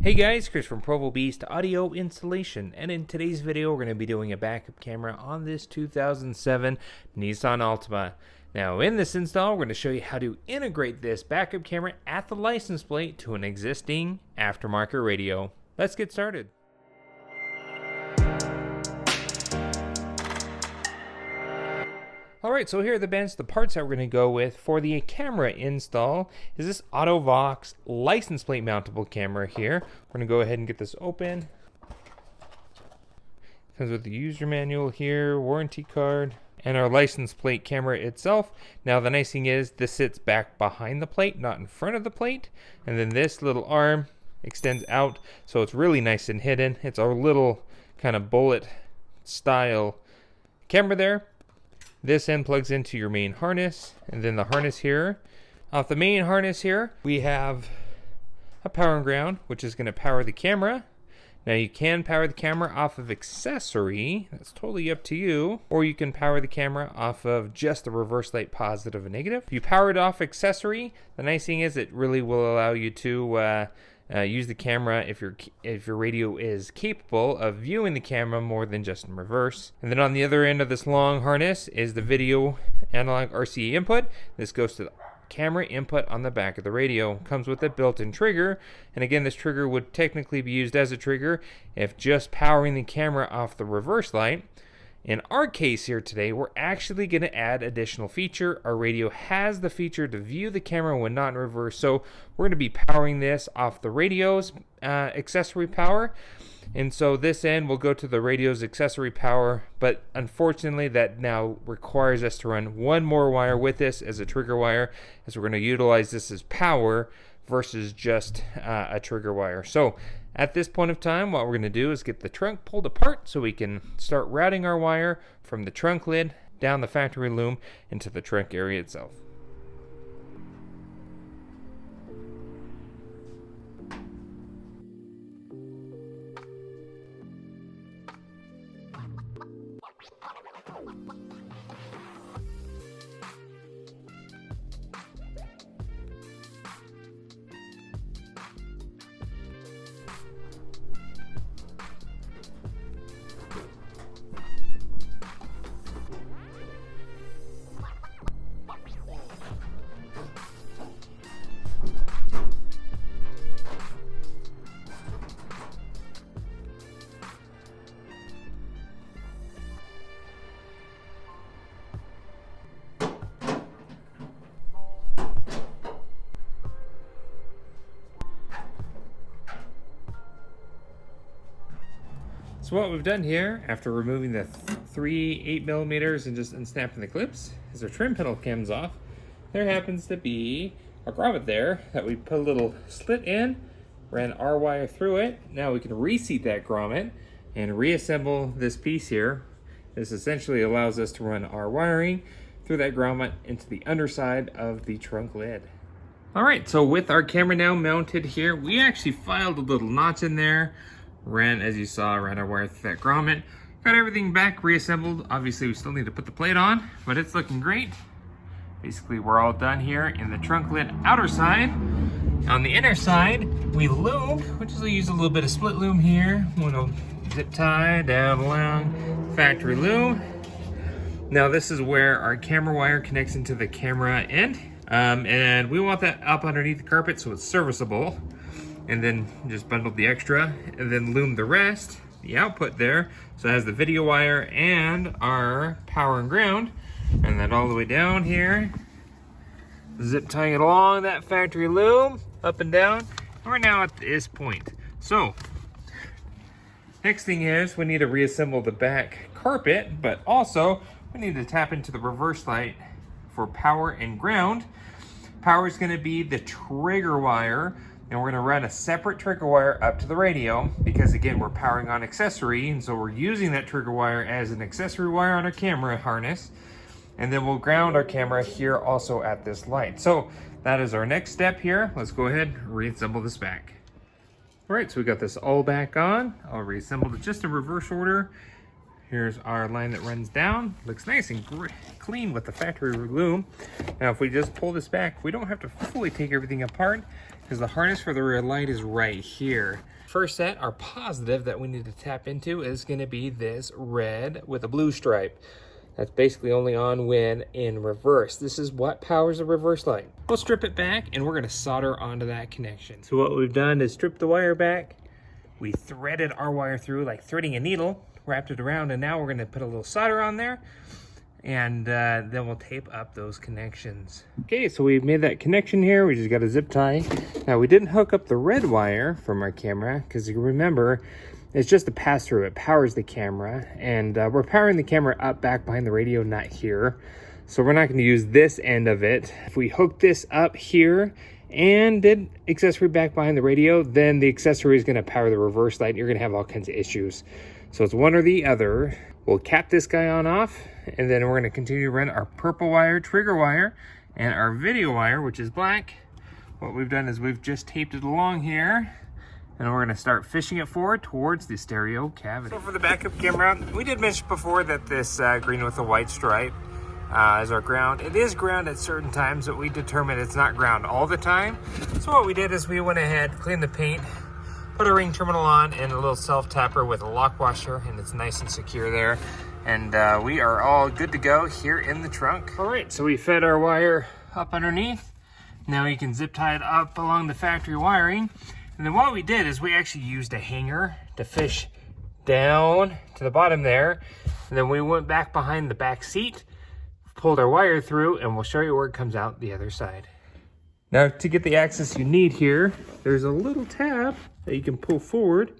Hey guys, Chris from Provo Beast Audio Installation, and in today's video we're going to be doing a backup camera on this 2007 Nissan Altima. Now in this install we're going to show you how to integrate this backup camera at the license plate to an existing aftermarket radio. Let's get started. Alright, so here are the parts that we're going to go with for the camera install is this AutoVox license plate mountable camera here. We're going to go ahead and get this open. Comes with the user manual here, warranty card, and our license plate camera itself. Now the nice thing is this sits back behind the plate, not in front of the plate. And then this little arm extends out, so it's really nice and hidden. It's our little kind of bullet style camera there. This end plugs into your main harness, and then the harness here. Off the main harness here, we have a power and ground, which is going to power the camera. Now you can power the camera off of accessory, that's totally up to you, or you can power the camera off of just the reverse light positive and negative. If you power it off accessory, the nice thing is it really will allow you to use the camera if your radio is capable of viewing the camera more than just in reverse. And then on the other end of this long harness is the video analog RCA input. This goes to the camera input on the back of the radio. Comes with a built-in trigger, and again this trigger would technically be used as a trigger if just powering the camera off the reverse light. In our case here today, we're actually going to add additional feature. Our radio has the feature to view the camera when not in reverse, so we're going to be powering this off the radio's accessory power. And so this end will go to the radio's accessory power, but unfortunately that now requires us to run one more wire with this as a trigger wire, as we're going to utilize this as power versus just a trigger wire. So at this point of time, what we're going to do is get the trunk pulled apart so we can start routing our wire from the trunk lid down the factory loom into the trunk area itself. So what we've done here, after removing the three 8mm and snapping the clips, is our trim panel comes off. There happens to be a grommet there that we put a little slit in, ran our wire through it. Now we can reseat that grommet and reassemble this piece here. This essentially allows us to run our wiring through that grommet into the underside of the trunk lid. Alright, so with our camera now mounted here, we actually filed a little notch in there. As you saw, ran our wire through that grommet. Got everything back reassembled. Obviously we still need to put the plate on, but it's looking great. Basically we're all done here in the trunk lid outer side. On the inner side, we loomed, which is I use a little bit of split loom here. We'll zip tie down along factory loom. Now this is where our camera wire connects into the camera end. And we want that up underneath the carpet so it's serviceable. And then just bundled the extra and then loomed the rest, the output there. So it has the video wire and our power and ground. And then all the way down here, zip tying it along that factory loom, up and down. And we're now at this point. So next thing is we need to reassemble the back carpet, but also we need to tap into the reverse light for power and ground. Power is going to be the trigger wire. And we're going to run a separate trigger wire up to the radio because again we're powering on accessory, and so we're using that trigger wire as an accessory wire on our camera harness. And then we'll ground our camera here also at this light. So that is our next step here. Let's go ahead and reassemble this back. All right, so we got this all back on. I'll reassemble it just in reverse order. Here's our line that runs down. Looks nice and clean with the factory loom. Now if we just pull this back, we don't have to fully take everything apart because the harness for the rear light is right here. First set, our positive that we need to tap into is going to be this red with a blue stripe. That's basically only on when in reverse. This is what powers the reverse light. We'll strip it back and we're going to solder onto that connection. So what we've done is strip the wire back. We threaded our wire through like threading a needle, wrapped it around, and now we're going to put a little solder on there, and then we'll tape up those connections. Okay, so we've made that connection here. We just got a zip tie. Now we didn't hook up the red wire from our camera because you remember it's just a pass-through. It powers the camera, and we're powering the camera up back behind the radio, not here. So we're not going to use this end of it. If we hook this up here and did accessory back behind the radio, then the accessory is going to power the reverse light and you're going to have all kinds of issues. So it's one or the other. We'll cap this guy on off, and then we're going to continue to run our purple wire, trigger wire, and our video wire, which is black. What we've done is we've just taped it along here, and we're going to start fishing it forward towards the stereo cavity. So for the backup camera, we did mention before that this green with the white stripe is our ground. It is ground at certain times, but we determined it's not ground all the time. So what we did is we went ahead, cleaned the paint, put a ring terminal on and a little self-tapper with a lock washer, and it's nice and secure there. And we are all good to go here in the trunk. All right, so we fed our wire up underneath. Now you can zip tie it up along the factory wiring. And then what we did is we actually used a hanger to fish down to the bottom there. And then we went back behind the back seat, pulled our wire through, and we'll show you where it comes out the other side. Now to get the access you need here, there's a little tab that you can pull forward,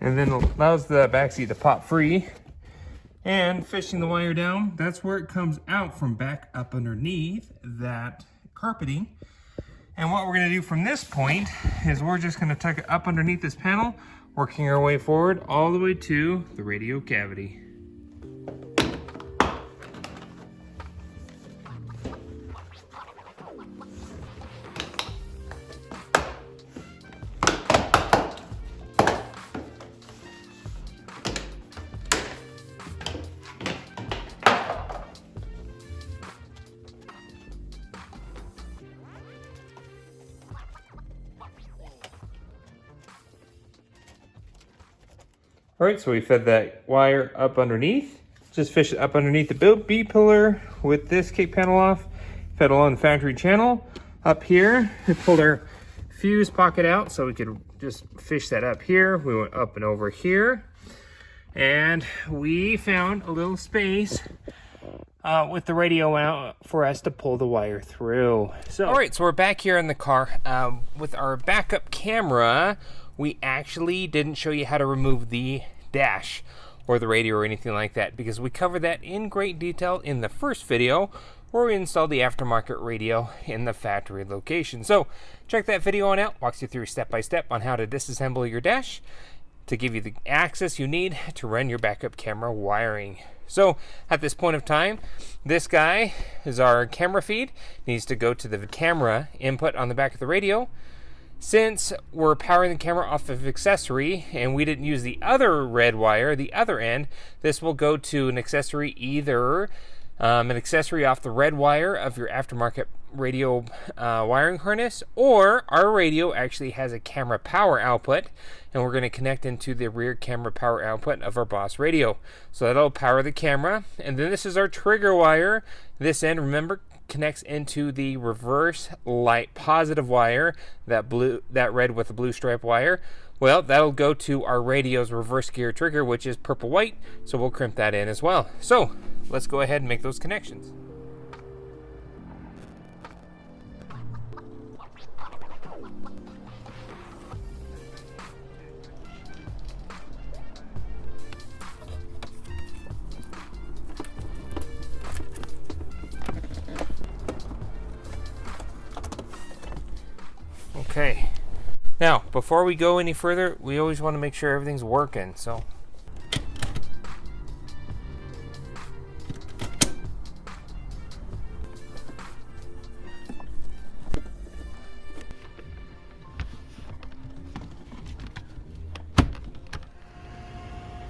and then it allows the back seat to pop free. And fishing the wire down, that's where it comes out from back up underneath that carpeting. And what we're going to do from this point is we're just going to tuck it up underneath this panel, working our way forward all the way to the radio cavity. All right, so we fed that wire up underneath. Just fish it up underneath the B pillar with this kick panel off. Fed along the factory channel. Up here, we pulled our fuse pocket out so we could just fish that up here. We went up and over here. And we found a little space with the radio out for us to pull the wire through. So, all right, so we're back here in the car. With our backup camera, we actually didn't show you how to remove the dash or the radio or anything like that, because we covered that in great detail in the first video where we installed the aftermarket radio in the factory location. So check that video on out. Walks you through step by step on how to disassemble your dash to give you the access you need to run your backup camera wiring. So at this point of time, this guy is our camera feed. Needs to go to the camera input on the back of the radio. Since we're powering the camera off of accessory and we didn't use the other red wire, the other end, this will go to an accessory, either an accessory off the red wire of your aftermarket radio wiring harness, or our radio actually has a camera power output, and we're going to connect into the rear camera power output of our Bose radio. So that'll power the camera. And then this is our trigger wire. This end, remember, connects into the reverse light positive wire, that red with the blue stripe wire. Well, that'll go to our radio's reverse gear trigger, which is purple white, so we'll crimp that in as well. So let's go ahead and make those connections. Okay, now before we go any further, we always want to make sure everything's working. So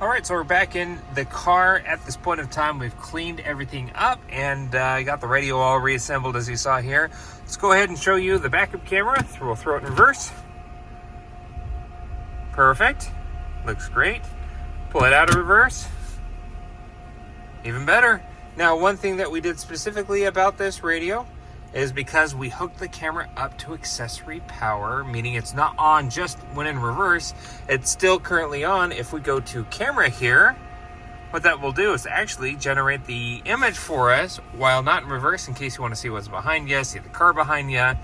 All right, so we're back in the car at this point of time. We've cleaned everything up and got the radio all reassembled as you saw here. Let's go ahead and show you the backup camera. We'll throw it in reverse. Perfect. Looks great. Pull it out of reverse. Even better. Now, one thing that we did specifically about this radio is because we hooked the camera up to accessory power, meaning it's not on just when in reverse, it's still currently on. If we go to camera here, what that will do is actually generate the image for us while not in reverse, in case you want to see what's behind you, see the car behind you,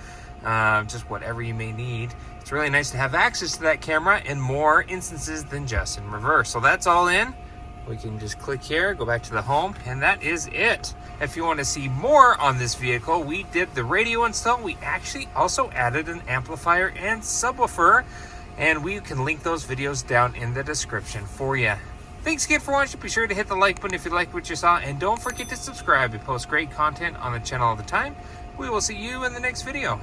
just whatever you may need. It's really nice to have access to that camera in more instances than just in reverse. So that's all in. We can just click here, go back to the home, and that is it. If you want to see more on this vehicle, we did the radio install. We actually also added an amplifier and subwoofer, and we can link those videos down in the description for you. Thanks again for watching. Be sure to hit the like button if you liked what you saw, and don't forget to subscribe. We post great content on the channel all the time. We will see you in the next video.